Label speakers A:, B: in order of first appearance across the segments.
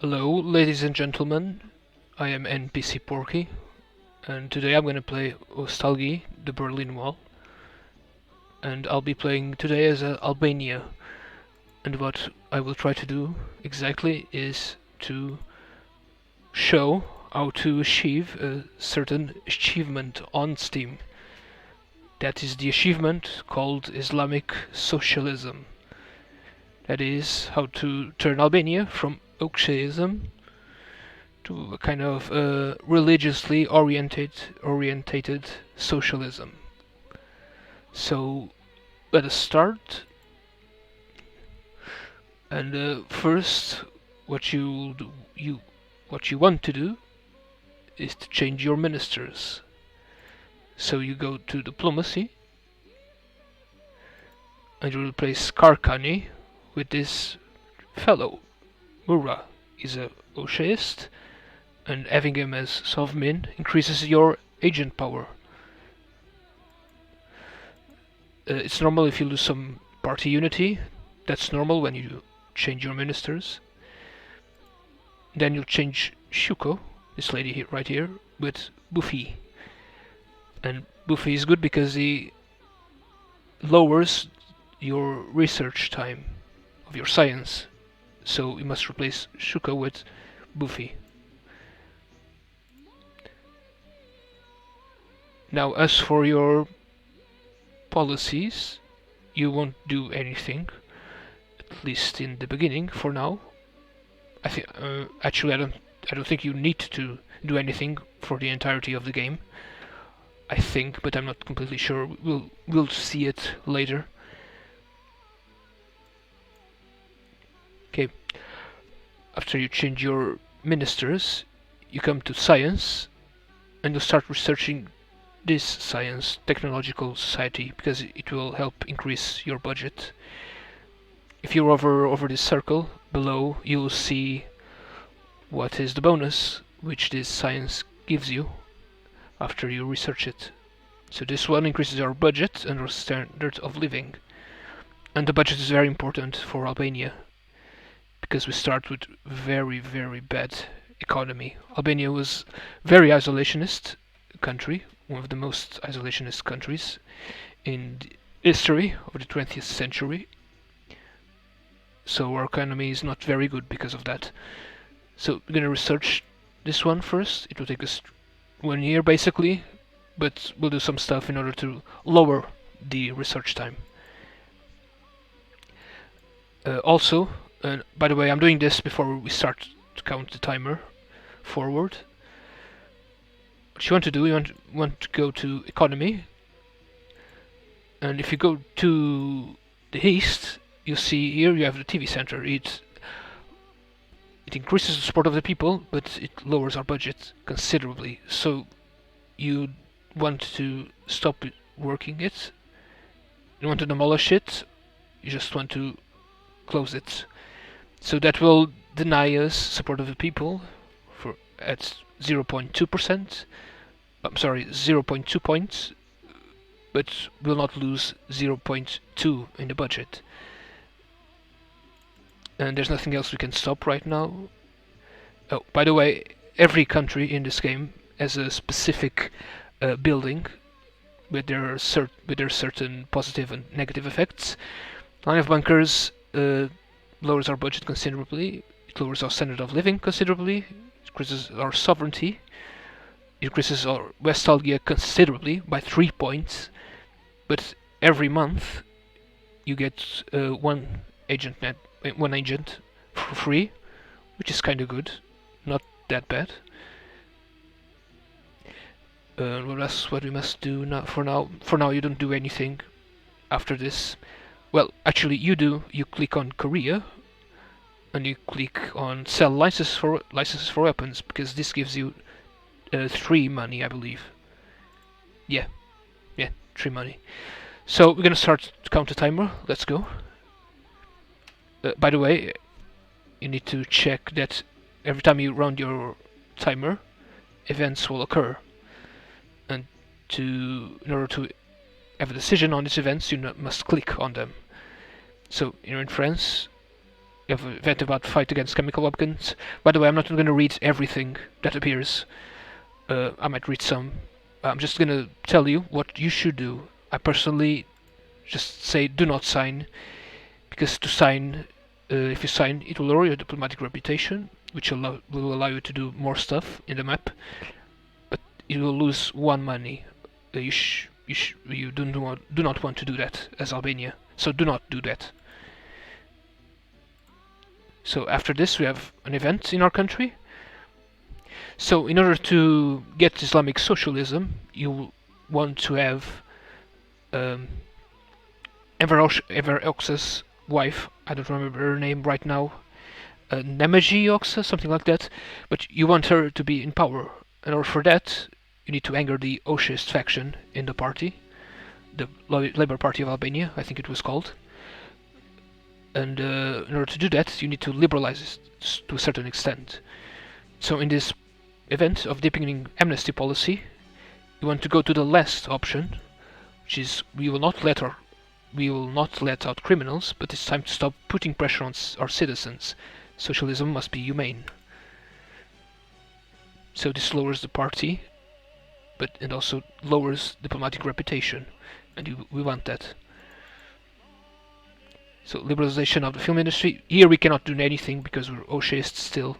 A: Hello, ladies and gentlemen. I am NPC Porky, and today I'm going to play Ostalgie, the Berlin Wall. And I'll be playing today as Albania. And what I will try to do exactly is to show how to achieve a certain achievement on Steam. That is the achievement called Islamic Socialism. That is how to turn Albania from Hoxhaism to a kind of religiously orientated socialism. So let us start. And first, what you want to do is to change your ministers. So you go to diplomacy, and you replace Karkani with this fellow. Mura is a Socialist, and having him as Sovmin increases your agent power. It's normal if you lose some party unity. That's normal when you change your ministers. Then you'll change Shuko, this lady here, right here, with Buffy. And Buffy is good because he lowers your research time of your science. So you must replace Shuko with Buffy. Now, as for your policies, you won't do anything, at least in the beginning. For now, I think actually I don't think you need to do anything for the entirety of the game. I think, but I'm not completely sure. We'll see it later. Okay. After you change your ministers, you come to science, and you start researching this science technological society because it will help increase your budget. If you hover over this circle below, you'll see what is the bonus which this science gives you after you research it. So this one increases our budget and our standard of living. And the budget is very important for Albania because we start with very, very bad economy. Albania was very isolationist country, one of the most isolationist countries in the history of the 20th century. So our economy is not very good because of that. So we're gonna research this one first. It will take us 1 year basically, but we'll do some stuff in order to lower the research time. Also, by the way, I'm doing this before we start to count the timer forward. What you want to do, you want to go to economy, and if you go to the east, you see here you have the TV center. It increases the support of the people, but it lowers our budget considerably. So you want to stop working it. You want to demolish it. You just want to close it. So that will deny us support of the people for at 0.2%. I'm sorry, 0.2 points, but will not lose 0.2 in the budget. And there's nothing else we can stop right now. Oh, by the way, every country in this game has a specific building with their certain positive and negative effects. Line of bunkers lowers our budget considerably. It lowers our standard of living considerably. It increases our sovereignty. It increases our Ostalgie considerably by 3 points. But every month you get one agent for free, which is kind of good, not that bad. What we must do now? For now, you don't do anything after this. Well, actually, you do. You click on Korea, and you click on sell licenses for weapons because this gives you 3 money, I believe. Yeah, 3 money. So we're gonna start to count the timer. Let's go. By the way, you need to check that every time you round your timer, events will occur. And in order to have a decision on these events, you must click on them. So you're in France. You have an event about fight against chemical weapons. By the way, I'm not going to read everything that appears. I might read some. I'm just going to tell you what you should do. I personally just say do not sign, because to sign, if you sign, it will lower your diplomatic reputation, which will allow you to do more stuff in the map, but you will lose one money. You do not want to do that as Albania, so do not do that. So after this we have an event in our country. So in order to get Islamic Socialism, you want to have Hoxha's wife, I don't remember her name right now, Nemaji Hoxha, something like that, but you want her to be in power. In order for that, you need to anger the Socialist faction in the party, the Labour Party of Albania, I think it was called. And in order to do that, you need to liberalize it to a certain extent. So in this event of deepening amnesty policy, you want to go to the last option, which is we will not let out criminals, but it's time to stop putting pressure on our citizens. Socialism must be humane. So this lowers the party, and also lowers diplomatic reputation, and we want that. So liberalization of the film industry. Here we cannot do anything because we're Socialist still,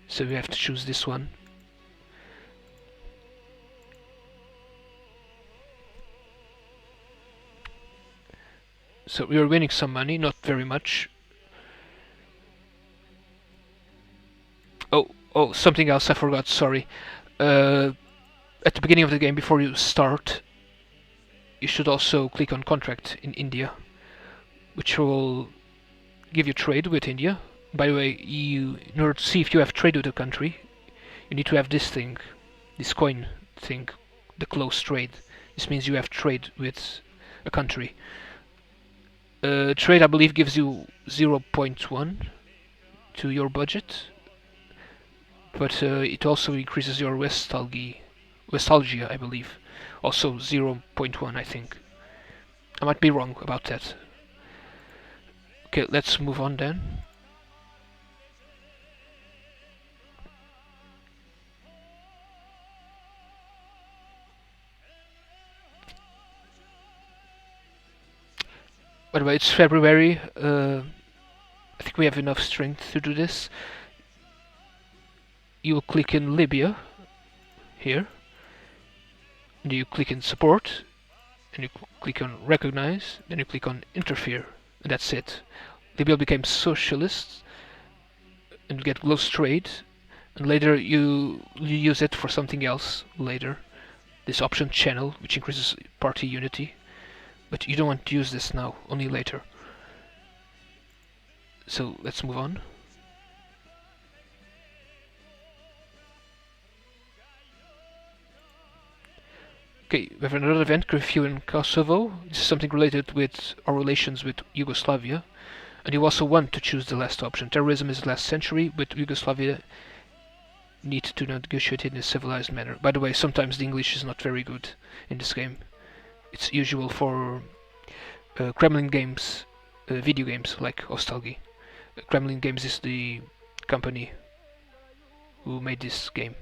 A: so we have to choose this one. So we are winning some money, not very much. Oh, something else I forgot, sorry. At the beginning of the game, before you start, you should also click on contract in India, which will give you trade with India. By the way, in order to see if you have trade with a country, you need to have this thing, this coin thing, the close trade. This means you have trade with a country. Trade, I believe, gives you 0.1 to your budget, but it also increases your Ostalgie, I believe, also 0.1, I think. I might be wrong about that. Okay, let's move on then. By the way, it's February. I think we have enough strength to do this. You'll click in Libya here, and you click in support, and you click on recognize, then you click on interfere, and that's it. Libya became socialist and get close trade, and later you use it for something else later. This option channel, which increases party unity, but you don't want to use this now, only later. So let's move on. Okay, we have another event, Curfew in Kosovo. This is something related with our relations with Yugoslavia. And you also want to choose the last option. Terrorism is the last century, but Yugoslavia need to negotiate in a civilized manner. By the way, sometimes the English is not very good in this game. It's usual for Kremlin Games, video games like Ostalgie. Kremlin Games is the company who made this game.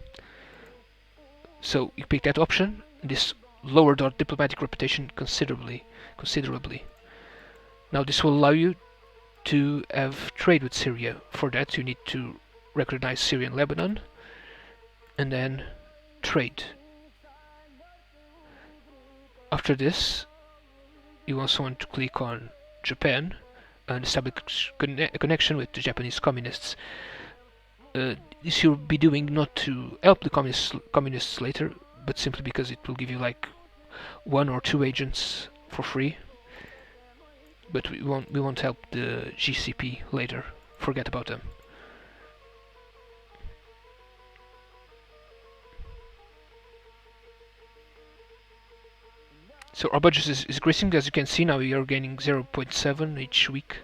A: So you pick that option. This lowered our diplomatic reputation considerably. Now this will allow you to have trade with Syria. For that you need to recognize Syria and Lebanon, and then trade. After this, you also want to click on Japan and establish a connection with the Japanese communists. This you'll be doing not to help the communists later, but simply because it will give you like 1 or 2 agents for free. But we won't help the GCP later. Forget about them. So our budget is increasing, as you can see now. We are gaining 0.7 each week.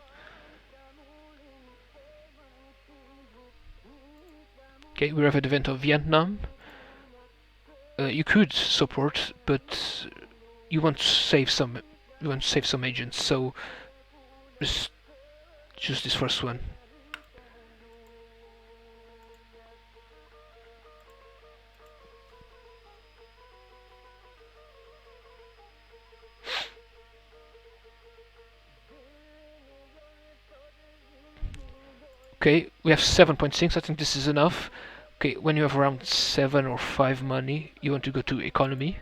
A: Okay, we have an event of Vietnam. You could support, but you want to save some. You want to save some agents, so just choose this first one. Okay, we have 7.6. I think this is enough. Okay, when you have around 7 or 5 money, you want to go to economy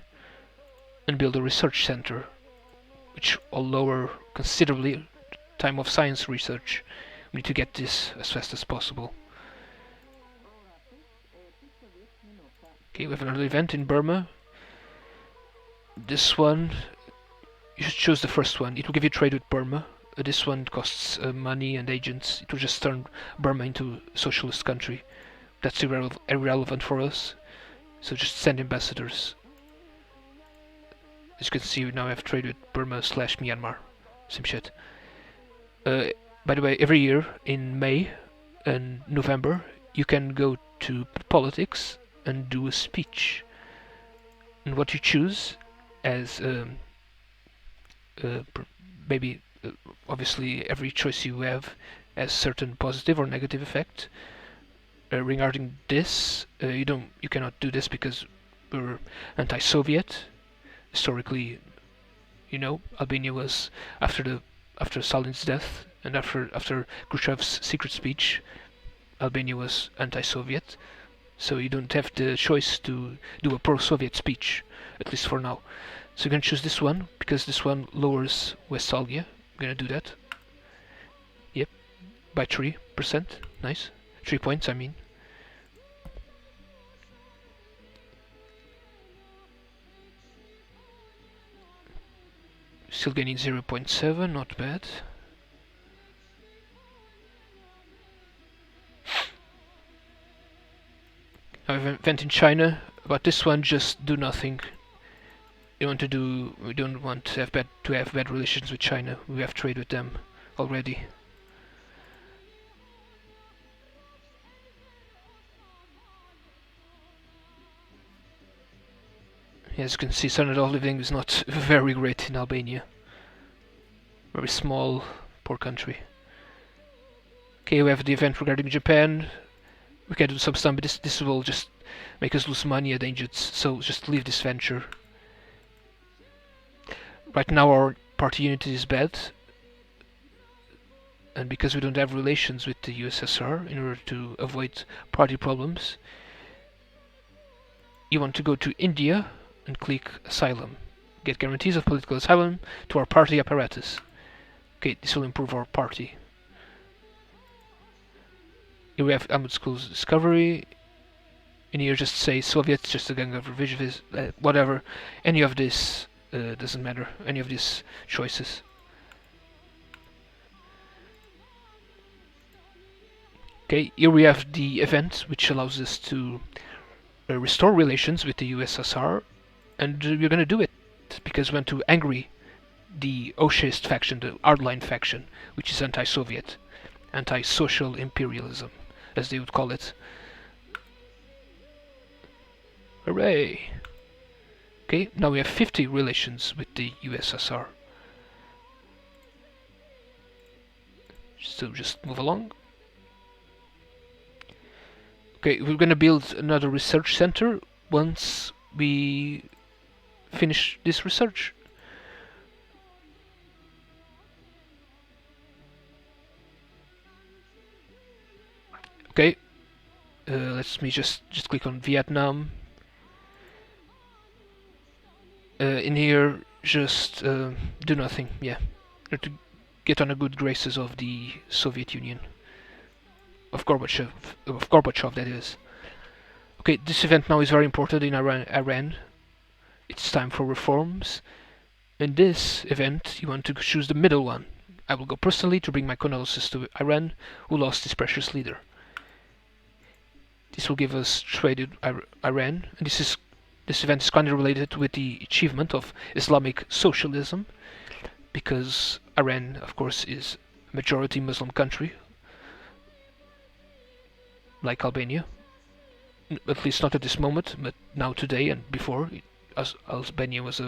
A: and build a research center, which will lower considerably time of science research. We need to get this as fast as possible. Okay, we have another event in Burma. This one, you should choose the first one. It will give you trade with Burma. This one costs money and agents. It will just turn Burma into a socialist country. That's irrelevant for us. So just send ambassadors. As you can see, we now have trade with Burma/Myanmar. Same shit. By the way, every year in May and November, you can go to politics and do a speech. And what you choose as maybe obviously every choice you have has certain positive or negative effect. Regarding this, you cannot do this because we're anti-Soviet. Historically, you know, Albania was after Stalin's death and after Khrushchev's secret speech, Albania was anti-Soviet. So you don't have the choice to do a pro-Soviet speech, at least for now. So you're gonna choose this one because this one lowers Ostalgie. I'm gonna do that. Yep, by 3%. Nice. 3 points, I mean. Still gaining 0.7, not bad. Now we have an event in China. About this one, just do nothing. We don't want to have bad relations with China. We have trade with them already. As you can see, standard of living is not very great in Albania. Very small, poor country. Okay, we have the event regarding Japan. We can do some stuff, but this will just make us lose money at agents, so just leave this venture. Right now our party unity is bad, and because we don't have relations with the USSR, in order to avoid party problems, you want to go to India and click Asylum. Get guarantees of political asylum to our party apparatus. Okay, this will improve our party. Here we have Ahmed School's Discovery. In here just say Soviets, just a gang of revisionists, whatever. Any of this doesn't matter, any of these choices. Okay, here we have the event which allows us to restore relations with the USSR, and we're gonna do it because we want to angry the Oshaist faction, the hardline faction, which is anti-Soviet, anti-social imperialism, as they would call it. Hooray! Okay, now we have 50 relations with the USSR. So just move along. Okay, we're gonna build another research center once we finish this research. Okay, let me just click on Vietnam. In here, just do nothing. Yeah, to get on the good graces of the Soviet Union, of Gorbachev, that is. Okay, this event now is very important in Iran. It's time for reforms. In this event, you want to choose the middle one. I will go personally to bring my condolences to Iran, who lost its precious leader. This will give us trade with Iran, and this event is kind of related with the achievement of Islamic Socialism, because Iran, of course, is a majority Muslim country, like Albania. At least not at this moment, but now today and before, Albania is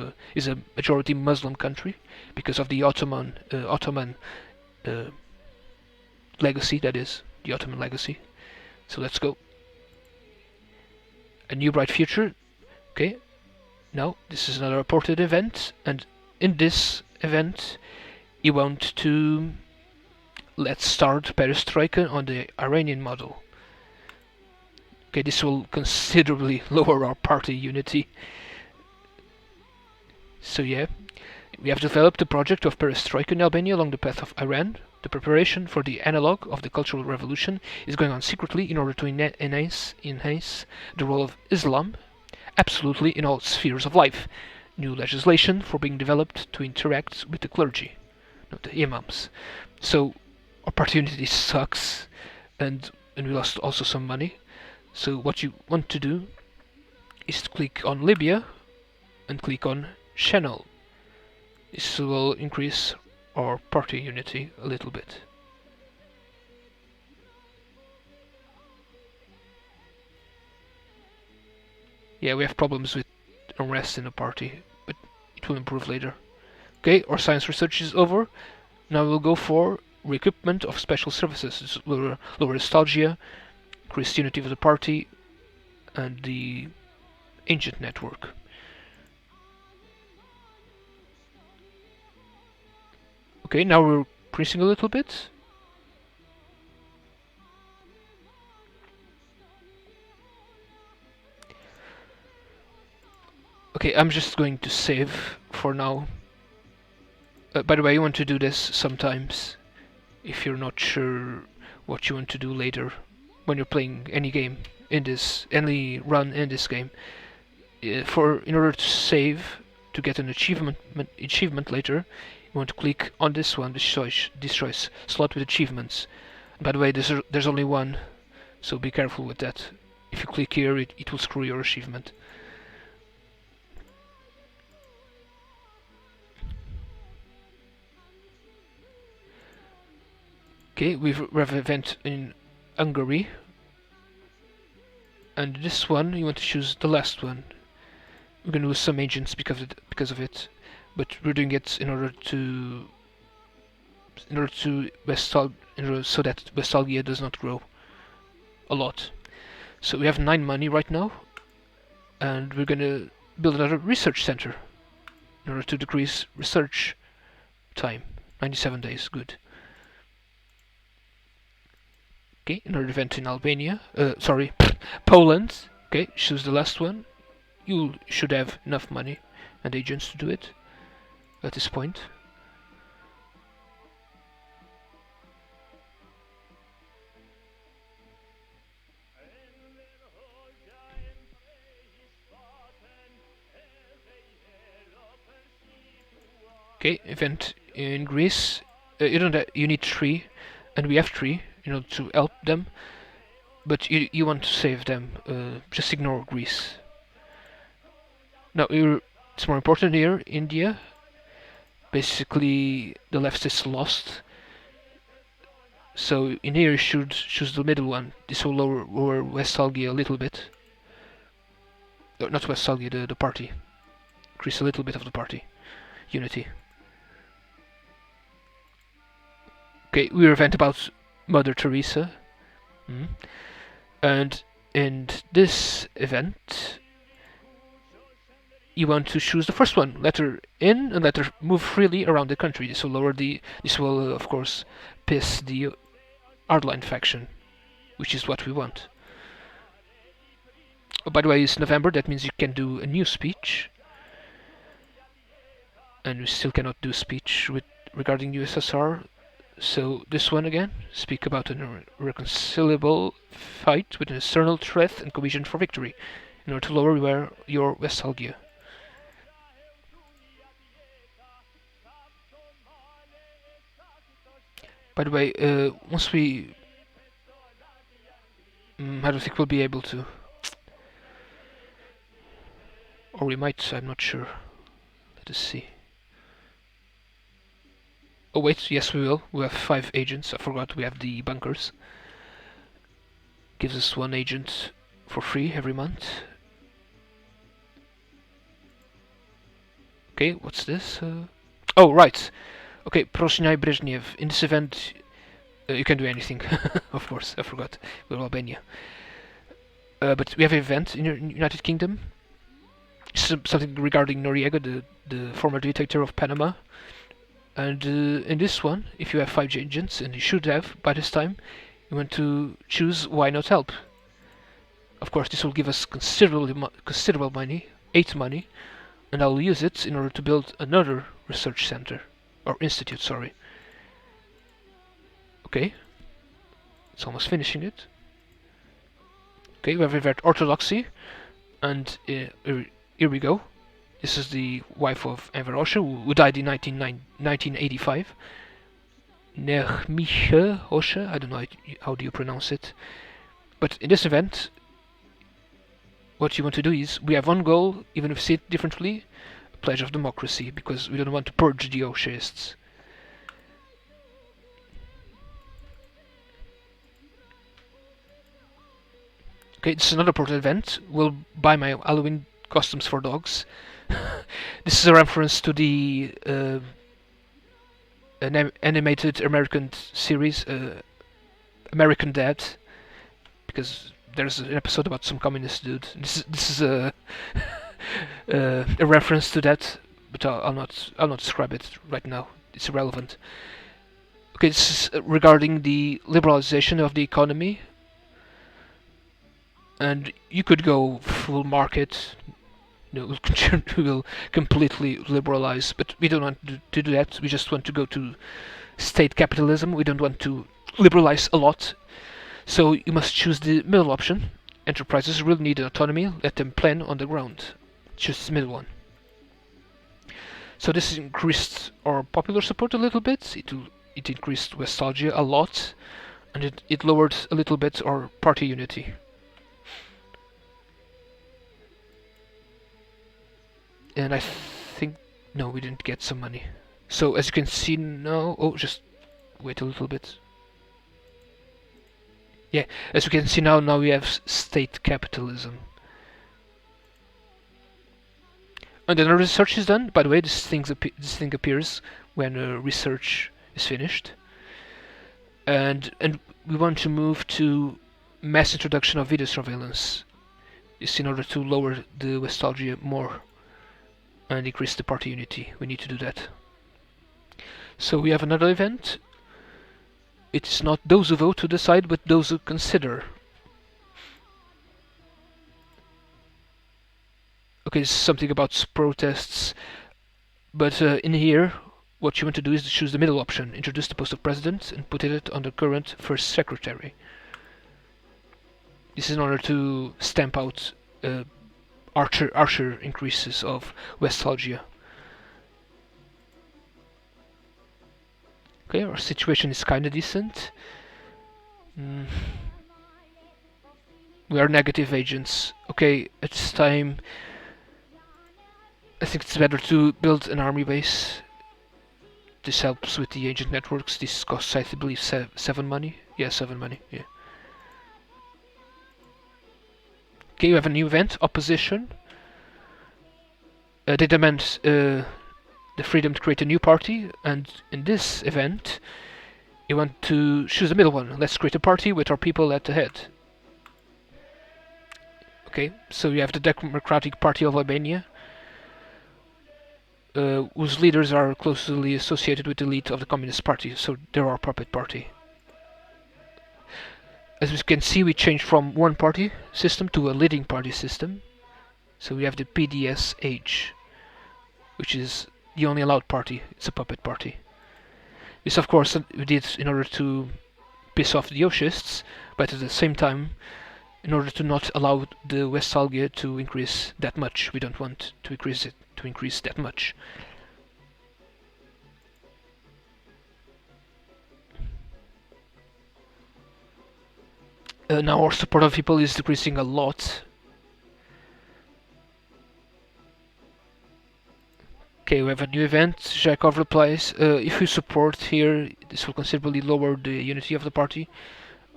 A: a majority Muslim country because of the Ottoman legacy. That is the Ottoman legacy. So let's go. A new bright future. Okay. Now this is another reported event, and in this event, you want to let's start Perestroika on the Iranian model. Okay, this will considerably lower our party unity. So yeah, we have developed the project of Perestroika in Albania along the path of Iran. The preparation for the analog of the Cultural Revolution is going on secretly in order to enhance the role of Islam absolutely in all spheres of life. New legislation for being developed to interact with the clergy, not the imams. So our party unity sucks, and we lost also some money. So what you want to do is to click on Libya and click on Channel. This will increase our party unity a little bit. Yeah, we have problems with unrest in the party, but it will improve later. Okay, our science research is over. Now we'll go for re-equipment of special services. Lower Ostalgie, increase unity of the party, and the ancient network. Okay, now we're increasing a little bit. Okay, I'm just going to save for now. By the way, you want to do this sometimes if you're not sure what you want to do later when you're playing any game in this, any run in this game. In order to save, to get an achievement later, you want to click on this one, this choice slot with achievements. By the way, there's only one, so be careful with that. If you click here, it will screw your achievement. Okay, we have an event in Hungary, and this one you want to choose the last one. We're going to lose some agents because of it, but we're doing it in order so that Ostalgie does not grow a lot. So we have 9 money right now, and we're going to build another research center in order to decrease research time. 97 days, good. Okay, another event in Albania. Poland. Okay, choose the last one. You should have enough money and agents to do it at this point. Okay, event in Greece. You need 3, and we have 3. To help them, but you want to save them. Just ignore Greece. Now it's more important here. India. Basically, the left is lost. So in here you should choose the middle one. This will lower Ostalgie a little bit. Not Ostalgie, the party. Increase a little bit of the party unity. Okay, we event about Mother Teresa. And in this event, you want to choose the first one. Let her in and let her move freely around the country. This will of course piss the hardline faction, which is what we want. Oh, by the way, it's November. That means you can do a new speech, and we still cannot do speech regarding USSR. So this one again, speak about an irreconcilable fight with an external threat and cohesion for victory, in order to lower your Ostalgie. By the way, once we... I don't think we'll be able to. Or we might, I'm not sure. Let us see. Oh wait, yes we will. We have 5 agents. I forgot we have the bunkers. Gives us 1 agent for free every month. Okay, what's this? Oh, right. Okay, Prosnai Brezhnev. In this event, you can do anything. Of course, I forgot. We're Albania. But we have an event in the United Kingdom. Something regarding Noriega, the former dictator of Panama. And in this one, if you have 5 agents, and you should have by this time, you want to choose why not help. Of course, this will give us considerable money, 8 money, and I'll use it in order to build another research center, or institute, sorry. Okay, it's almost finishing it. Okay, we have revert orthodoxy, and here we go. This is the wife of Enver Osha, who died in 1985. Nehmiche Osha, I don't know how do you pronounce it. But in this event, what you want to do is, we have one goal, even if we see it differently, a pledge of democracy, because we don't want to purge the Oshaists. Okay, this is another important event. We'll buy my Halloween costumes for dogs. This is a reference to the an animated American series, American Dad, because there's an episode about some communist dude. This is a a reference to that, but I'll not describe it right now. It's irrelevant. Okay, this is regarding the liberalization of the economy, and you could go full market. No, we'll completely liberalize, but we don't want to do that. We just want to go to state capitalism. We don't want to liberalize a lot. So you must choose the middle option. Enterprises really need autonomy. Let them plan on the ground. Choose the middle one. So this increased our popular support a little bit. It increased Ostalgie a lot, and it lowered a little bit our party unity. And I think, no, we didn't get some money. So as you can see now, oh, just wait a little bit. Yeah, as you can see now we have state capitalism. And then research is done. By the way, this thing appears when research is finished. And we want to move to mass introduction of video surveillance. It's in order to lower the Ostalgie more and increase the party unity. We need to do that. So we have another event. It's not those who vote who decide, but those who consider. Okay, this is something about protests, but in here, what you want to do is to choose the middle option, introduce the post of president, and put it on the current first secretary. This is in order to stamp out archer increases of Ostalgie. Okay, our situation is kinda decent. We are negative agents. Okay, at this time I think it's better to build an army base. This helps with the agent networks. This costs, I believe, 7 money. Yeah, 7 money, yeah. Okay, we have a new event, opposition. They demand the freedom to create a new party, and in this event, you want to choose the middle one. Let's create a party with our people at the head. Okay, so you have the Democratic Party of Albania, whose leaders are closely associated with the elite of the Communist Party, so they're our puppet party. As we can see, we changed from one party system to a leading party system. So we have the PDSH, which is the only allowed party. It's a puppet party. This, of course, we did in order to piss off the Oshists, but at the same time, in order to not allow the Ostalgie to increase that much. We don't want to increase that much. Now our support of people is decreasing a lot. Okay, we have a new event. Zhakov replies, if you support here, this will considerably lower the unity of the party.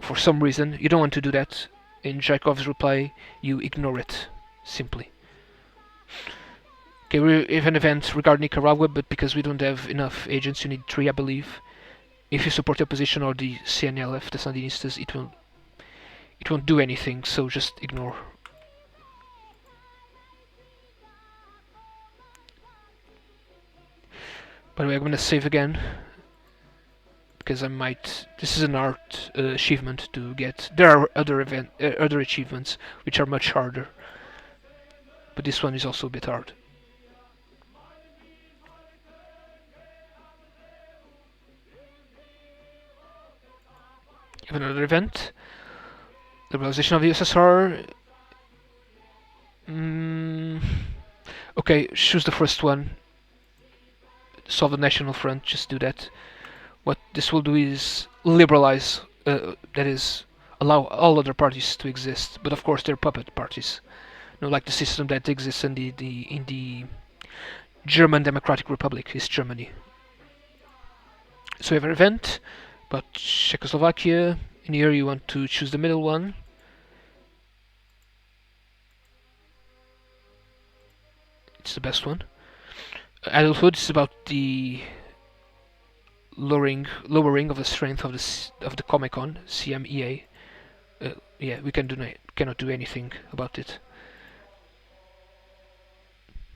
A: For some reason, you don't want to do that. In Zhakov's reply, you ignore it, simply. Okay, we have an event regarding Nicaragua, but because we don't have enough agents, you need 3, I believe. If you support the opposition or the CNLF, the Sandinistas, it won't do anything, so just ignore. By the way, I'm gonna save again because I might. This is an art achievement to get. There are other achievements which are much harder, but this one is also a bit hard. You have another event. Liberalization of the USSR. Okay, choose the first one. Solve the National Front, just do that. What this will do is liberalize, that is, allow all other parties to exist, but of course they're puppet parties. Like the system that exists in the German Democratic Republic, East Germany. So we have an event about Czechoslovakia. In here you want to choose the middle one. It's the best one. Adulthood is about the lowering of the strength of the Comic-Con, CMEA. Yeah, we cannot do anything about it.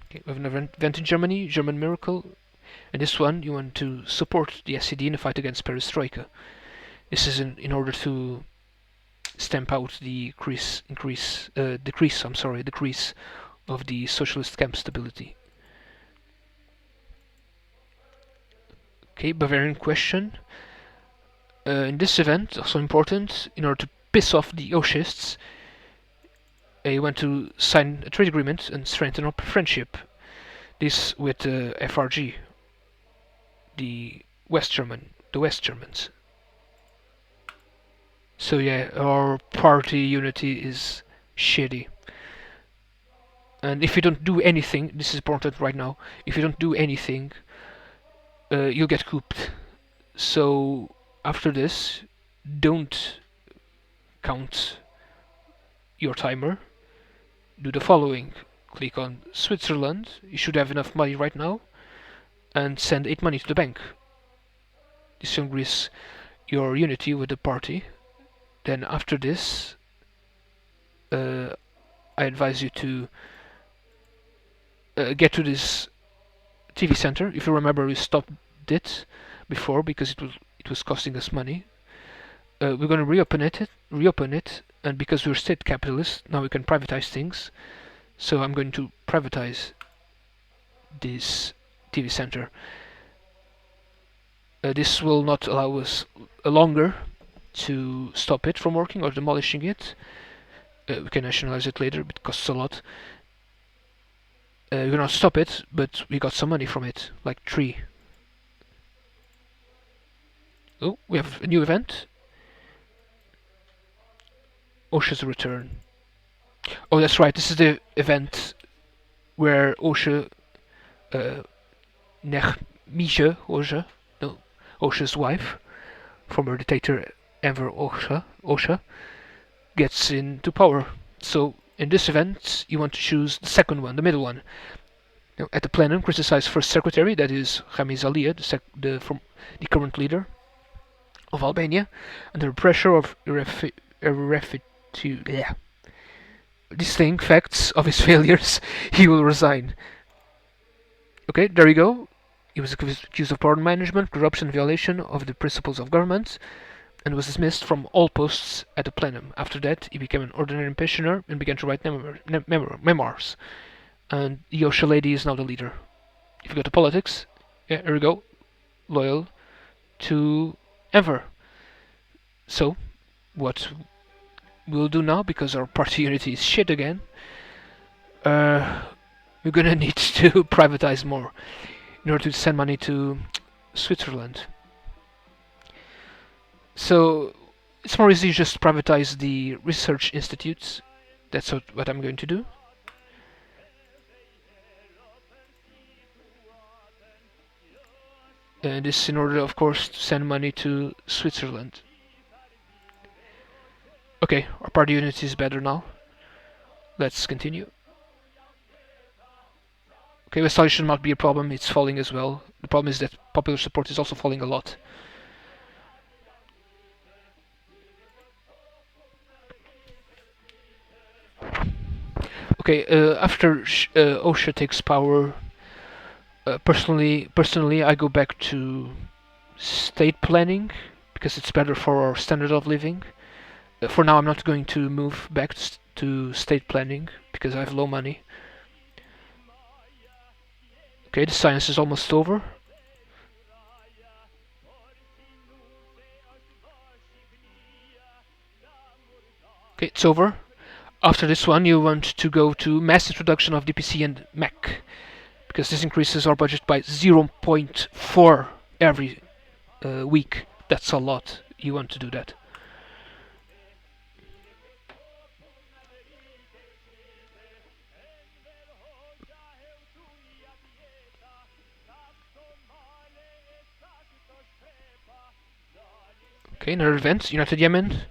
A: Okay, we have an event in Germany, German Miracle. And this one, you want to support the SED in the fight against Perestroika. This is in order to stamp out the decrease of the socialist camp stability. Okay, Bavarian question. In this event, also important, in order to piss off the Oshists, you want to sign a trade agreement and strengthen up friendship. This with FRG, the West Germans. So yeah, our party unity is shitty. And if you don't do anything, this is important right now, if you don't do anything, you'll get cooped. So after this, don't count your timer. Do the following. Click on Switzerland. You should have enough money right now. And send 8 money to the bank. This will increase your unity with the party. Then after this, I advise you to get to this TV center. If you remember, we stopped it before because it was costing us money. We're going to reopen it, and because we're state capitalists, now we can privatize things. So I'm going to privatize this TV center. This will not allow us longer to stop it from working or demolishing it. We can nationalize it later, but it costs a lot. We're gonna stop it, but we got some money from it, like 3. Oh, we have a new event. Osha's return. Oh, that's right, this is the event where Osha, Osha's wife, former dictator Enver Osha, gets into power. So in this event, you want to choose the second one, the middle one. Now, at the plenum, criticize first secretary, that is Ramiz Alia, the current leader of Albania, under pressure of distinct facts of his failures, he will resign. Okay, there you go. He was accused of power management, corruption, violation of the principles of government, and was dismissed from all posts at the plenum. After that, he became an ordinary pensioner and began to write memoirs. And the Osha lady is now the leader. If you go to politics, yeah, here we go. Loyal to Enver. So, what we'll do now, because our party unity is shit again, we're gonna need to privatize more in order to send money to Switzerland. So it's more easy just to privatize the research institutes. That's what I'm going to do. And this in order, of course, to send money to Switzerland. Okay, our party unity is better now. Let's continue. Okay, Ostalgie should not be a problem, it's falling as well. The problem is that popular support is also falling a lot. Okay, after Osha takes power, Personally, I go back to state planning because it's better for our standard of living. For now, I'm not going to move back to state planning because I have low money. Okay, the science is almost over. Okay, it's over. After this one, you want to go to mass introduction of DPC and Mac, because this increases our budget by 0.4 every week. That's a lot. You want to do that. Okay, another event, United Yemen.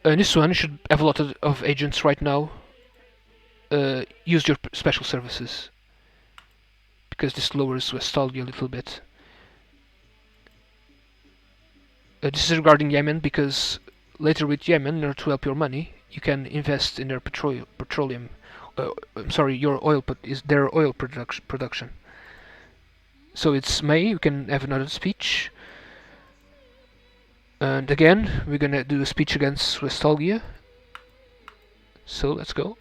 A: This one, you should have a lot of agents right now. Use your special services, because this lowers Ostalgie a little bit. This is regarding Yemen, because later with Yemen, in order to help your money, you can invest in their petroleum. I'm sorry, their oil production. So it's May. We can have another speech. And again, we're gonna do a speech against Ostalgie. So let's go.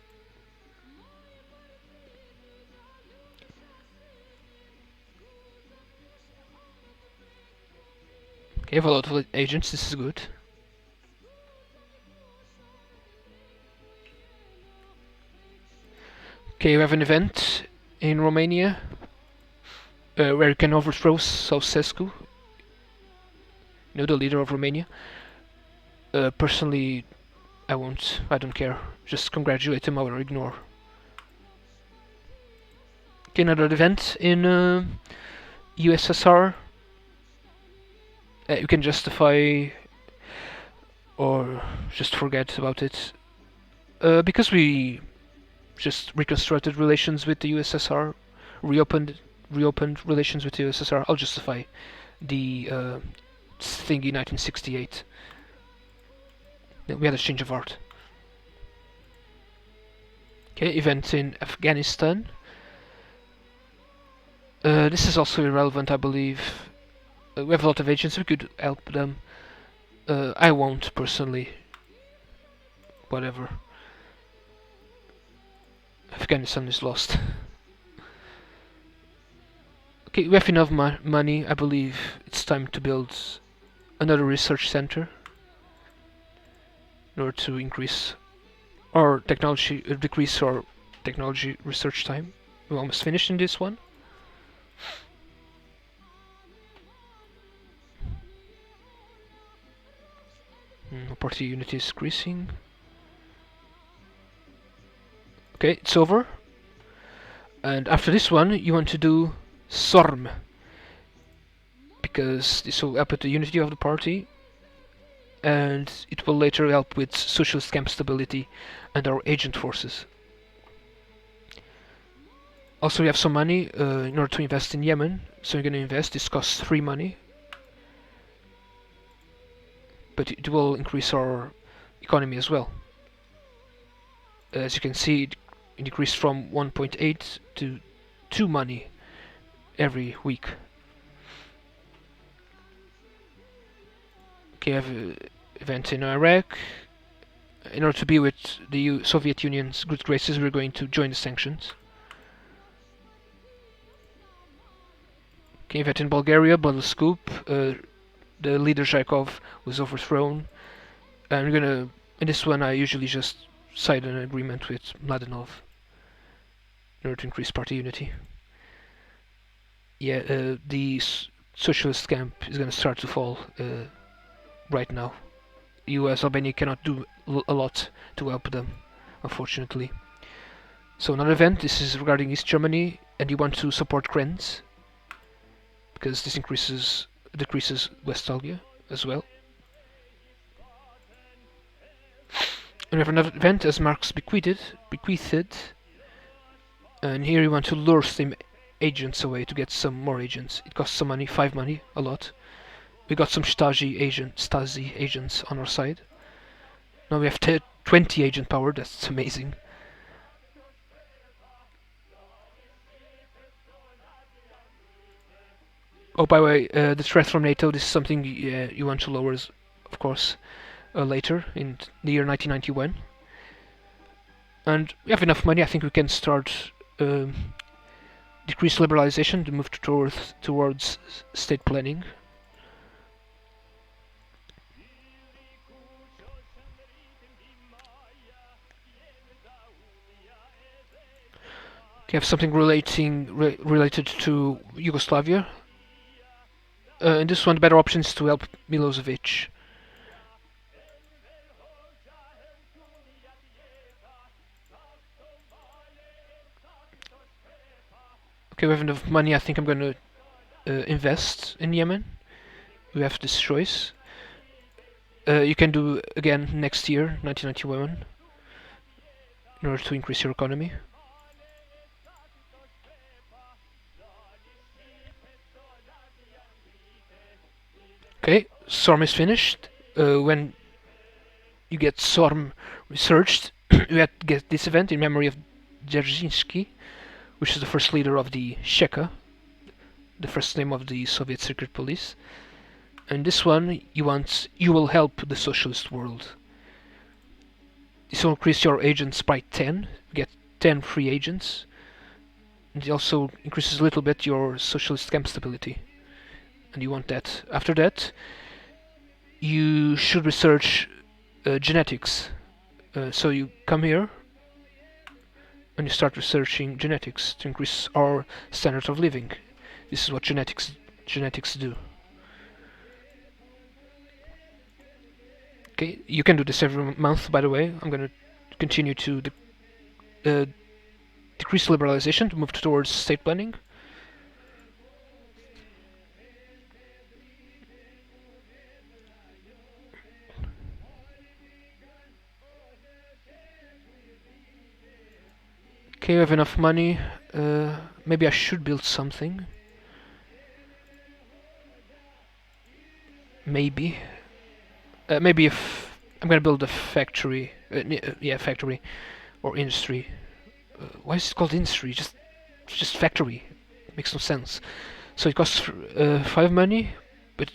A: Okay, I have a lot of agents. This is good. Okay, we have an event in Romania where you can overthrow Ceausescu, the leader of Romania. Personally, I won't. I don't care. Just congratulate him or ignore. Okay, another event in USSR. You can justify or just forget about it. Because we just reconstructed relations with the USSR, reopened relations with the USSR, I'll justify the thingy 1968. We had a change of heart. Okay, event in Afghanistan. This is also irrelevant, I believe. We have a lot of agents, we could help them. I won't, personally. Whatever. Afghanistan is lost. Okay, we have enough money. I believe it's time to build another research center in order to increase our technology, decrease our technology research time. We're almost finished in this one. Party unity is decreasing. Okay, it's over. And after this one, you want to do SORM, because this will help with the unity of the party, and it will later help with socialist camp stability and our agent forces. Also, we have some money in order to invest in Yemen, so we're going to invest. This costs 3 money, but it will increase our economy as well. As you can see, it decreased from 1.8 to 2 money every week. Okay, I have an event in Iraq. In order to be with the Soviet Union's good graces, we're going to join the sanctions. Okay, event in Bulgaria, bloodless coup. The leader Zhaikov was overthrown. And we're gonna... In this one, I usually just sign an agreement with Mladenov in order to increase party unity. Yeah, the socialist camp is gonna start to fall right now. US Albania cannot do a lot to help them, unfortunately. So another event, this is regarding East Germany, and you want to support Krenz, because this decreases Westphalia as well. And we have another event, as Marx bequeathed, and here you want to lure some agents away to get some more agents. It costs some money, 5 money, a lot. We got some Stasi agents on our side. Now we have 20 agent power, that's amazing. Oh, by the way, the threat from NATO, this is something you want to lower, of course, later in the year 1991. And we have enough money, I think we can start decrease liberalization to move towards state planning. We have something related to Yugoslavia. In this one, the better option is to help Milosevic. Okay, we have enough money. I think I'm going to invest in Yemen. We have this choice. You can do again next year, 1991, in order to increase your economy. Okay, SORM is finished. When you get SORM researched, you have to get this event in memory of Dzerzhinsky, which is the first leader of the Cheka, the first name of the Soviet secret police. And this one, you will help the socialist world. This will increase your agents by 10, you get 10 free agents. And it also increases a little bit your socialist camp stability. And you want that. After that, you should research genetics. So you come here and you start researching genetics to increase our standard of living. This is what genetics do. Okay, you can do this every month, by the way. I'm going to continue to decrease liberalization to move towards state planning. Okay, I have enough money. Maybe I should build something. Maybe. Maybe if I'm gonna build a factory. Yeah, factory or industry. Why is it called industry? Just factory. Makes no sense. So it costs 5 money, but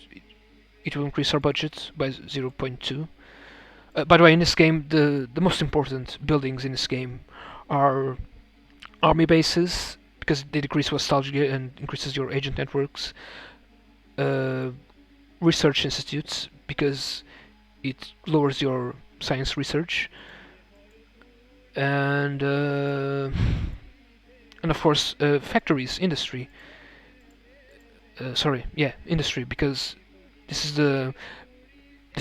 A: it will increase our budget by 0.2. By the way, in this game, the most important buildings in this game are army bases, because they decrease Ostalgie and increases your agent networks. Research institutes, because it lowers your science research. And of course, factories, industry. Industry, because this is the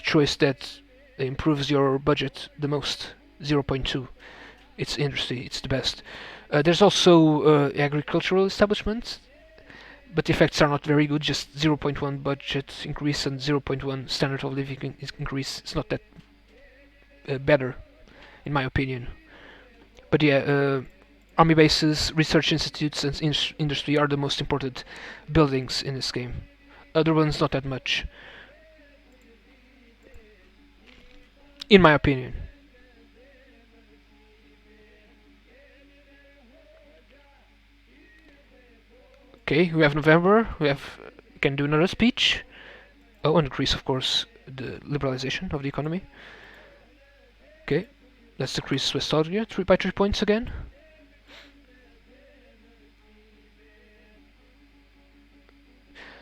A: choice that improves your budget the most. 0.2. It's industry. It's the best. There's also agricultural establishments, but the effects are not very good. Just 0.1 budget increase and 0.1 standard of living increase. It's not that better, in my opinion. But yeah, army bases, research institutes, and industry are the most important buildings in this game. Other ones, not that much, in my opinion. Okay, we have November. We can do another speech. Oh, and increase, of course, the liberalization of the economy. Okay, let's decrease Ostalgie by 3 points again.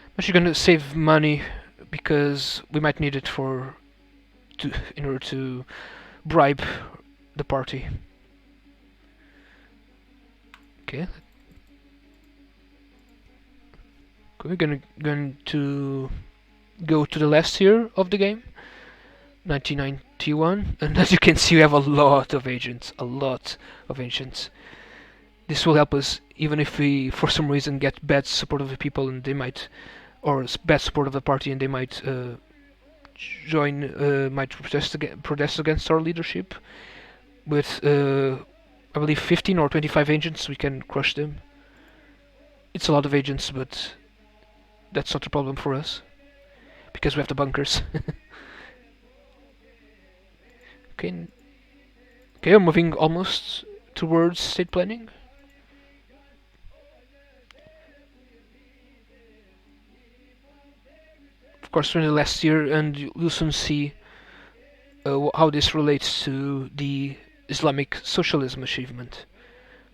A: I'm actually gonna save money because we might need it in order to bribe the party. Okay. We're going to go to the last year of the game, 1991, and as you can see, we have a lot of agents. This will help us, even if we, for some reason, get bad support of the people, and they might, or bad support of the party, and they might might protest against our leadership. With, I believe, 15 or 25 agents, we can crush them. It's a lot of agents, but that's not a problem for us, because we have the bunkers. Okay, we're moving almost towards state planning. of course, we're in the last year, and you'll soon see how this relates to the Islamic Socialism achievement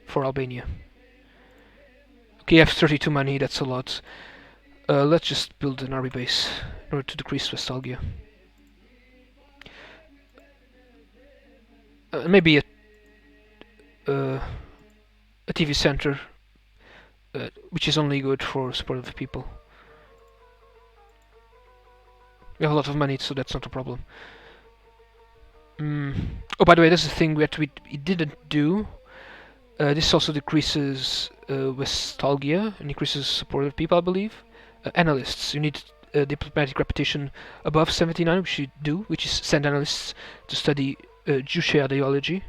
A: for Albania. Okay, you have 32 money, that's a lot. Let's just build an army base in order to decrease Ostalgie. Maybe a TV center, which is only good for support of the people. We have a lot of money, so that's not a problem. Oh, by the way, there's a thing that we didn't do. This also decreases Ostalgie and increases support of people, I believe. Analysts, you need diplomatic reputation above 79, which you do, which is send analysts to study Jewish ideology.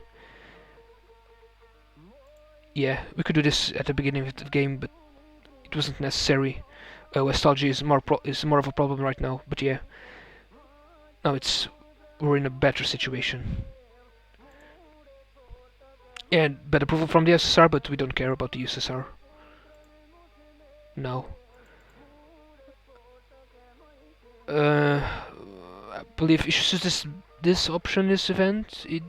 A: Yeah, we could do this at the beginning of the game, but it wasn't necessary. Ostalgie is more of a problem right now, but yeah. Now we're in a better situation. And better approval from the USSR, but we don't care about the USSR. No. I believe if you choose this option, this event, it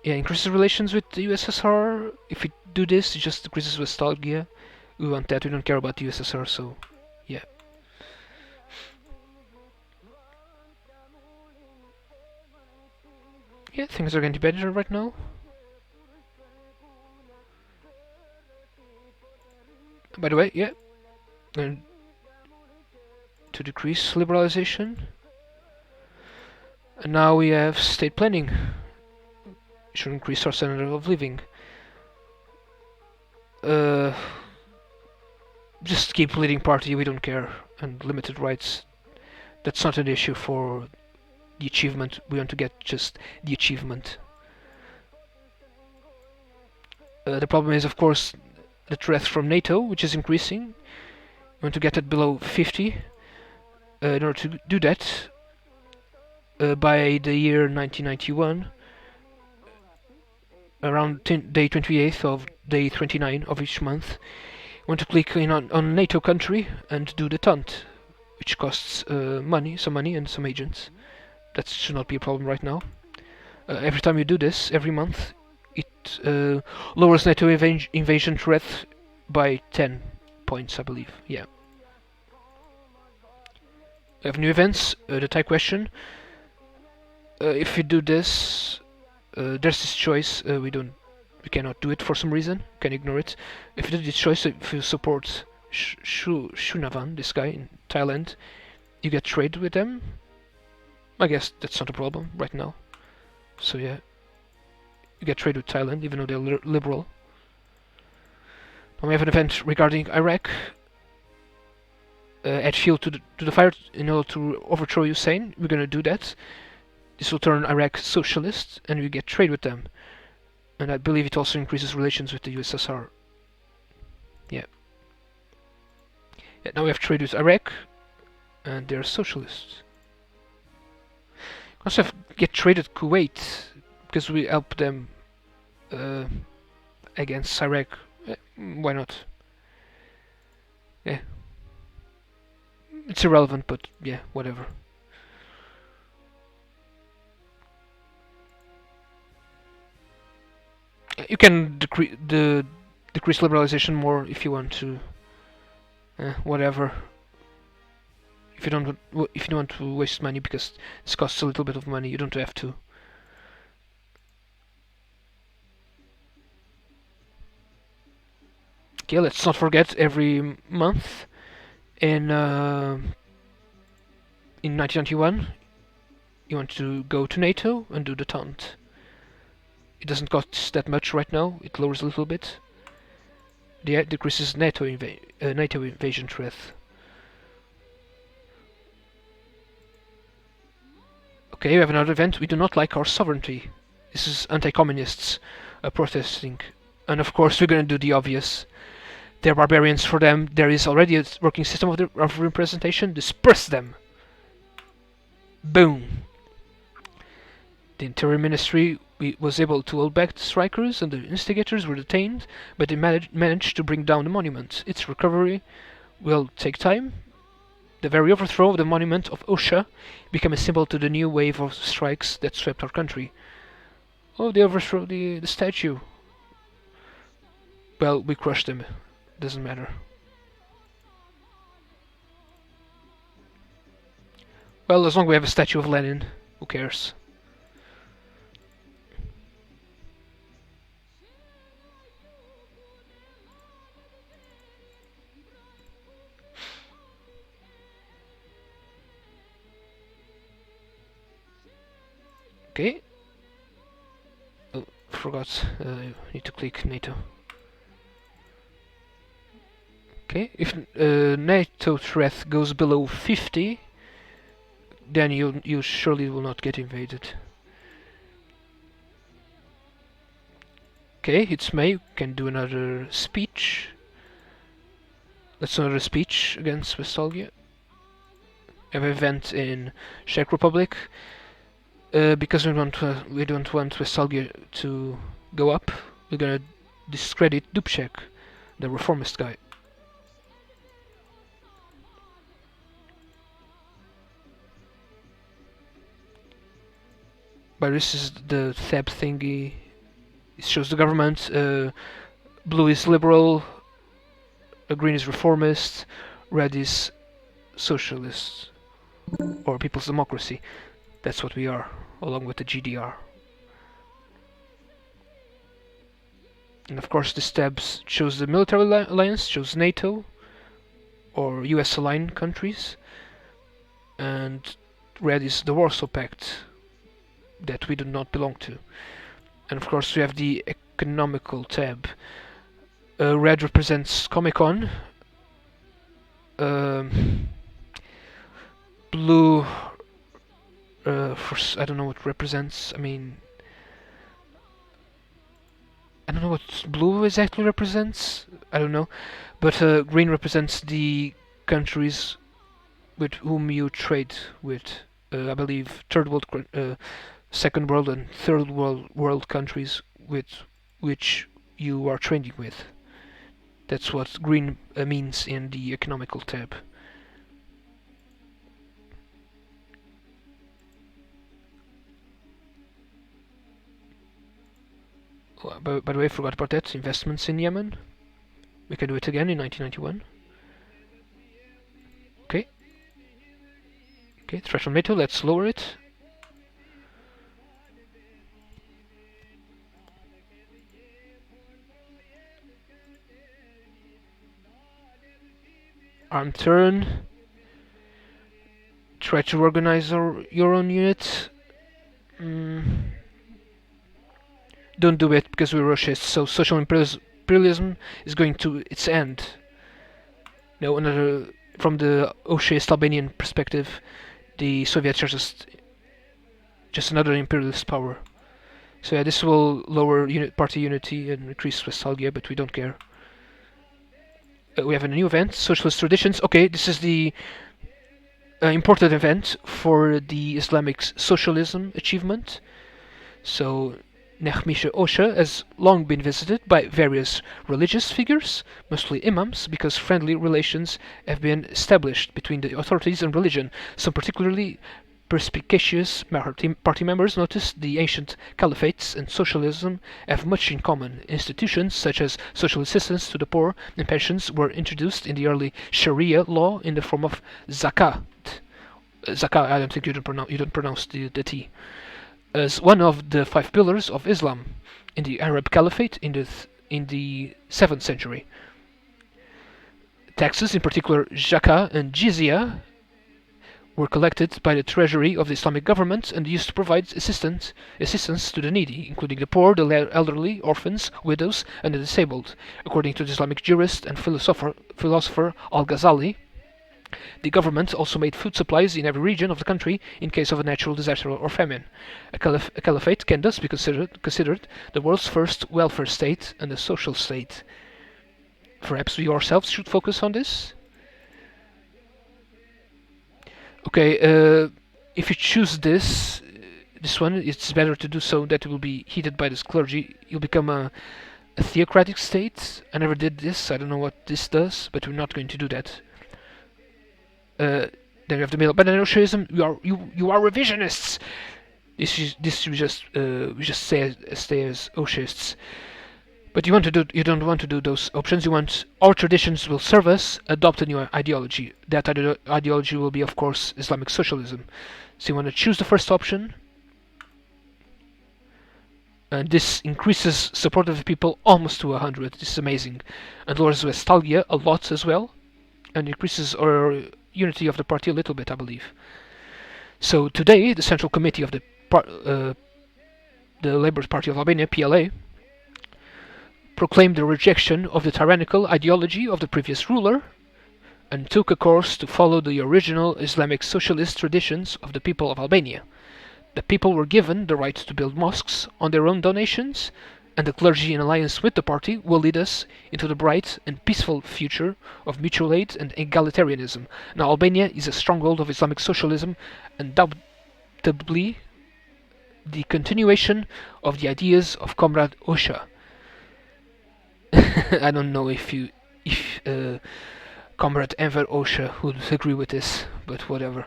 A: increases relations with the USSR. If we do this, it just decreases Ostalgie. We want that. We don't care about the USSR, so yeah. Yeah, things are getting better right now. By the way, yeah, and to decrease liberalization. And now we have state planning. It should increase our standard of living. Just keep leading party, we don't care. And limited rights, that's not an issue for the achievement. We want to get just the achievement. The problem is, of course, the threat from NATO, which is increasing. We want to get it below 50. In order to do that, by the year 1991, around day 28th of day 29 of each month, we want to click in on NATO country and do the taunt, which costs some money and some agents. That should not be a problem right now. Every time you do this, every month, it lowers NATO invasion threat by 10 points, I believe. Yeah. We have new events. The Thai question. If we do this, there's this choice. We cannot do it for some reason. Can ignore it. If you do this choice, if you support Shunavan, this guy in Thailand, you get trade with them. I guess that's not a problem right now. So yeah, you get trade with Thailand, even though they're liberal. Now we have an event regarding Iraq. Add fuel to the fire in order to overthrow Hussein. We're gonna do that. This will turn Iraq socialist, and we get trade with them. And I believe it also increases relations with the USSR. Yeah. Now we have trade with Iraq, and they're socialists. We also get trade with Kuwait, because we help them against Iraq. Why not? Yeah. It's irrelevant, but yeah, whatever. You can decrease liberalization more if you want to. Whatever. If you don't want to waste money, because this costs a little bit of money, you don't have to. Okay, let's not forget every month in 1991 you want to go to NATO and do the taunt. It doesn't cost that much right now, it lowers a little bit. It decreases NATO invasion threat. Okay, we have another event. We do not like our sovereignty. This is anti-communists protesting. And of course we're gonna do the obvious. They're barbarians. For them there is already a working system of representation. Disperse them! Boom! The Interior Ministry was able to hold back the strikers, and the instigators were detained, but they managed to bring down the monument. Its recovery will take time. The very overthrow of the monument of Osha became a symbol to the new wave of strikes that swept our country. Oh, they overthrew the statue. Well, we crushed them. Doesn't matter. Well, as long as we have a statue of Lenin, who cares? Okay. Oh, forgot. Need to click NATO. Okay, if NATO threat goes below 50, then you surely will not get invaded. Okay, it's May. We can do another speech. That's another speech against Ostalgie. We have an event in Czech Republic. Because we don't want Ostalgie to go up, we're gonna discredit Dubček, the reformist guy. But this is the tab thingy. It shows the government. Blue is liberal, green is reformist, red is socialist, or people's democracy. That's what we are, along with the GDR. And of course this tab shows the military alliance, shows NATO, or US aligned countries, and red is the Warsaw Pact, that we do not belong to. And of course we have the economical tab. Red represents Comic-Con, blue I don't know what represents. I mean, I don't know what blue exactly represents. I don't know, but green represents the countries with whom you trade with. I believe third world, second world, and third world countries with which you are trading with. That's what green means in the economical tab. By the way, I forgot about that. Investments in Yemen. We can do it again in 1991. Okay. Okay, threshold NATO, let's lower it. Armed turn. Try to organize your own unit. Don't do it because we're Russians, so social imperialism is going to its end. No, another from the Osha Albanian perspective, the Soviets are just another imperialist power. So yeah, this will lower party unity and increase Ostalgie, but we don't care. We have a new event, Socialist Traditions. Okay, this is the important event for the Islamic Socialism achievement. So Nechmische Osha has long been visited by various religious figures, mostly imams, because friendly relations have been established between the authorities and religion. Some particularly perspicacious party members noticed the ancient caliphates and socialism have much in common. Institutions such as social assistance to the poor and pensions were introduced in the early Sharia law in the form of zakat. Zakat, I don't think you don't pronounce the T. As one of the 5 pillars of Islam in the Arab Caliphate in the 7th century. Taxes, in particular zakah and jizya, were collected by the treasury of the Islamic government and used to provide assistance to the needy, including the poor, the elderly, orphans, widows, and the disabled. According to the Islamic jurist and philosopher Al-Ghazali, the government also made food supplies in every region of the country in case of a natural disaster or famine. A caliphate can thus be considered the world's first welfare state and a social state. Perhaps we ourselves should focus on this? Okay, if you choose this one, it's better to do so that it will be heeded by this clergy. You'll become a theocratic state. I never did this, I don't know what this does, but we're not going to do that. Then you have the middle. But then Oshaism, you are revisionists. This we just stay as Oshaists. But you don't want to do those options. You want our traditions will serve us. Adopt a new ideology. That ideology will be, of course, Islamic Socialism. So you want to choose the first option, and this increases support of the people almost to 100. This is amazing, and lowers Ostalgie a lot as well, and increases our unity of the party a little bit, I believe. So today, the Central Committee of the Labour Party of Albania (PLA) proclaimed the rejection of the tyrannical ideology of the previous ruler and took a course to follow the original Islamic Socialist traditions of the people of Albania. The people were given the right to build mosques on their own donations, and the clergy in alliance with the party will lead us into the bright and peaceful future of mutual aid and egalitarianism. Now, Albania is a stronghold of Islamic socialism, and undoubtedly the continuation of the ideas of Comrade Osha. I don't know if Comrade Enver Osha would agree with this, but whatever.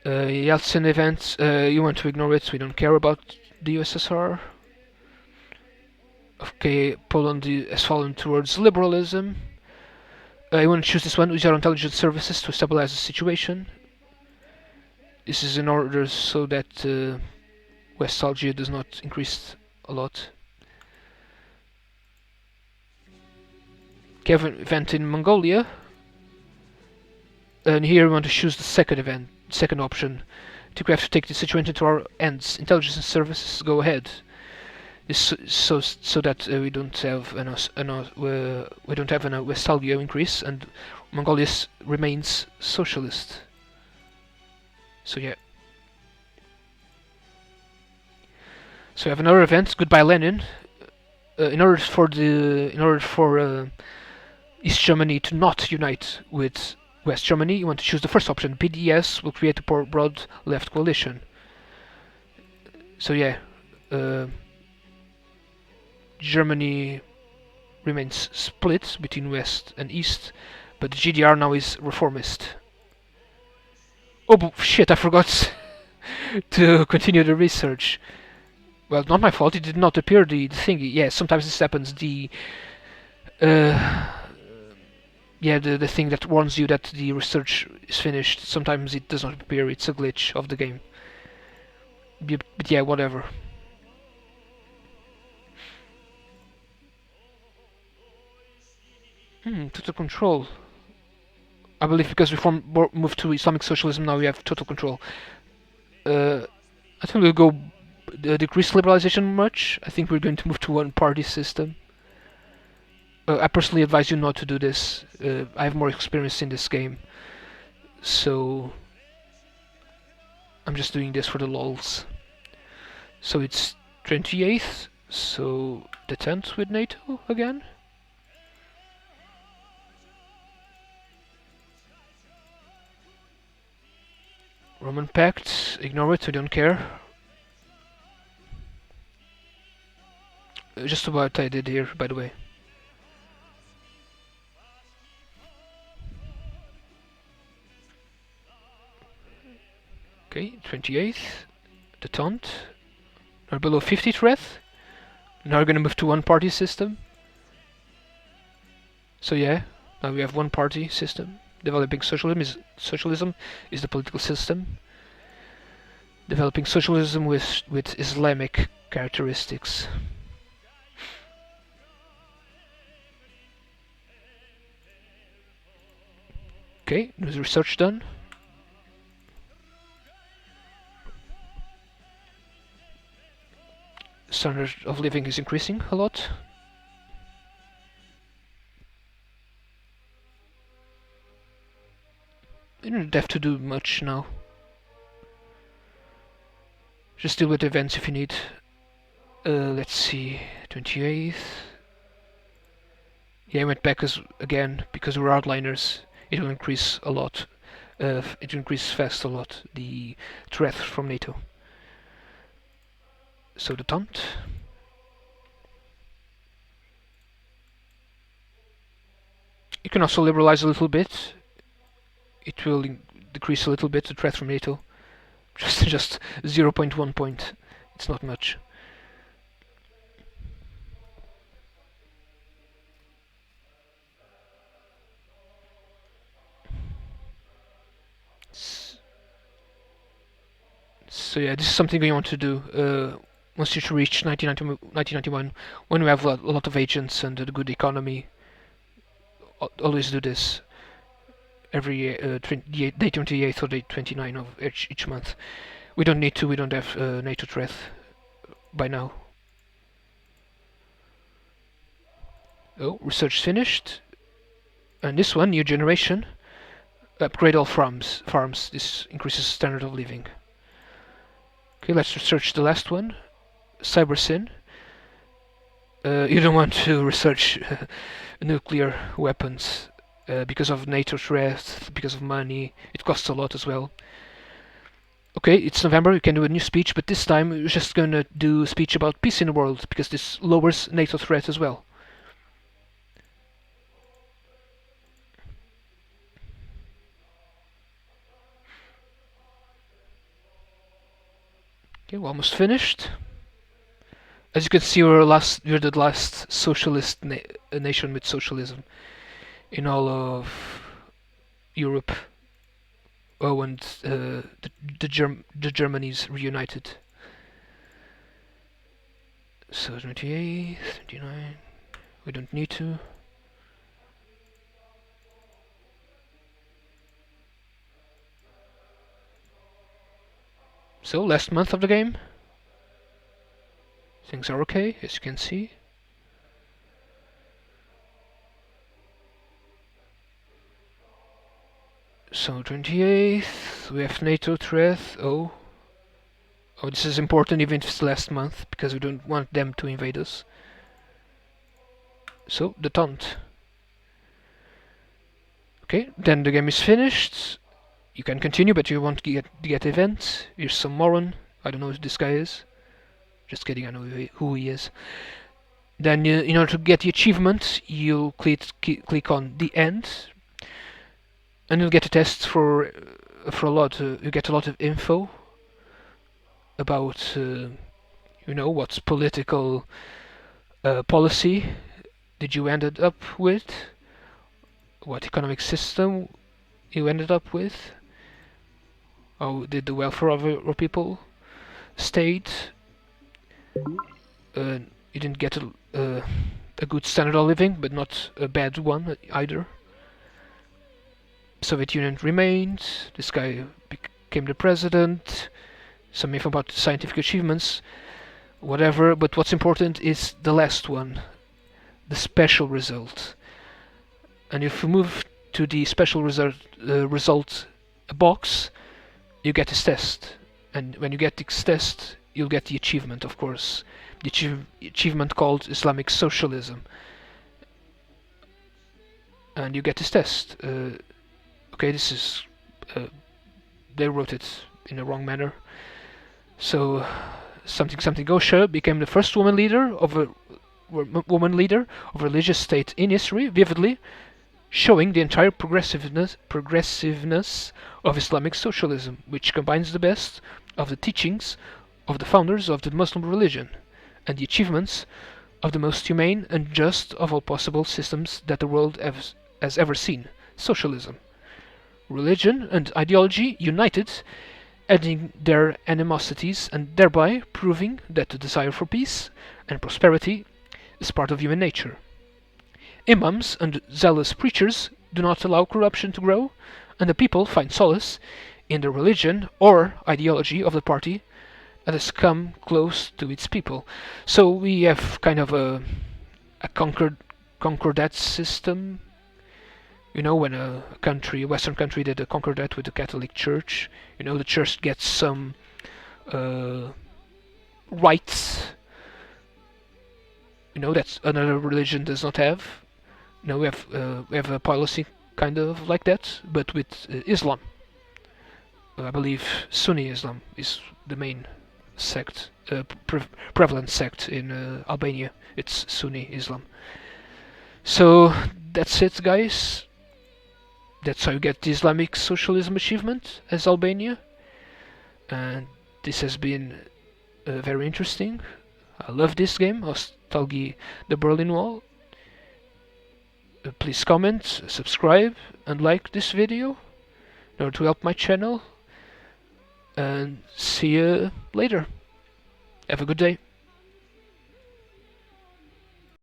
A: Yeltsin events, you want to ignore it, we don't care about the USSR. Okay, Poland has fallen towards liberalism. You want to choose this one, use your intelligence services to stabilize the situation. This is in order so that Ostalgie does not increase a lot. Kevin event in Mongolia. And here we want to choose the second option. I think we have to take the situation into our hands. Intelligence services, go ahead. This so that we don't have an Ostalgie increase, and Mongolia remains socialist. So yeah. So we have another event. Goodbye, Lenin. In order for East Germany to not unite with West Germany, you want to choose the first option. BDS will create a broad left coalition. So yeah, Germany remains split between West and East, but the GDR now is reformist. Oh shit! I forgot to continue the research. Well, not my fault. It did not appear the thingy. Yeah, sometimes this happens. The thing that warns you that the research is finished, sometimes it does not appear. It's a glitch of the game. But yeah, whatever. Total control. I believe because we moved to Islamic Socialism, now we have total control. I think we'll go decrease liberalization much. I think we're going to move to one-party system. I personally advise you not to do this. I have more experience in this game, so I'm just doing this for the lols. So it's 28th, so the 10th with NATO again. Roman Pact, ignore it, we don't care. Just about I did here, by the way. Okay, 28th, the taunt. Now below 50 threat. Now we're gonna move to one-party system. So yeah, now we have one-party system. Developing socialism is the political system. Developing socialism with Islamic characteristics. Okay, there's research done. Standard of living is increasing a lot. You don't have to do much now. Just deal with events if you need. Let's see, 28th. Yeah, I went back again because we're outliners. It will increase a lot. It will increase fast a lot, the threat from NATO. So the taunt. You can also liberalize a little bit. It will decrease a little bit the threat from NATO. Just 0.1 point. It's not much. So yeah, this is something we want to do once you reach 1991, when we have a lot of agents and a good economy. Always do this every year, day 28th or day 29 of each month. We don't need to. We don't have NATO threat by now. Oh, research finished. And this one, new generation, upgrade all farms. This increases standard of living. Okay, let's research the last one, cybersyn. You don't want to research nuclear weapons because of NATO threat, because of money. It costs a lot as well. Okay, it's November, you can do a new speech, but this time we're just gonna do a speech about peace in the world, because this lowers NATO threat as well. Okay, we're almost finished. As you can see, we're the last socialist nation with socialism in all of Europe. Oh, and the Germany's reunited. So 28, 29. We don't need to. So last month of the game. Things are okay, as you can see. So 28th, we have NATO threat. Oh, this is important even if it's last month, because we don't want them to invade us. So, the taunt. Okay, then the game is finished. You can continue, but you won't get event. Here's some moron. I don't know who this guy is. Just kidding, I know who he is. Then, in order to get the achievement, you'll click on the end, and you'll get a test for a lot. You get a lot of info about, what's political policy did you ended up with, what economic system you ended up with, how did the welfare of your people stayed. You didn't get a good standard of living, but not a bad one either. Soviet Union remained. This guy became the president. Some info about scientific achievements, whatever. But what's important is the last one, the special result. And if we move to the special result box, you get this test. And when you get this test, you'll get the achievement, of course. The achievement called Islamic Socialism. And you get this test. Okay, this is... they wrote it in a wrong manner. So, something Osha became the first woman leader of a religious state in history, vividly showing the entire progressiveness of Islamic socialism, which combines the best of the teachings of the founders of the Muslim religion and the achievements of the most humane and just of all possible systems that the world has ever seen, socialism. Religion and ideology united, adding their animosities and thereby proving that the desire for peace and prosperity is part of human nature. Imams and zealous preachers do not allow corruption to grow, and the people find solace in the religion or ideology of the party that has come close to its people. So we have kind of a concordat system. When a Western country did a concordat with the Catholic Church, the Church gets some rights, that another religion does not have. We have a policy kind of like that, but with Islam. I believe Sunni Islam is the main sect, prevalent sect in Albania. It's Sunni Islam. So that's it, guys. That's how you get the Islamic Socialism achievement as Albania. And this has been very interesting. I love this game, Ostalgie, the Berlin Wall. Please comment, subscribe, and like this video in order to help my channel. And see you later. Have a good day.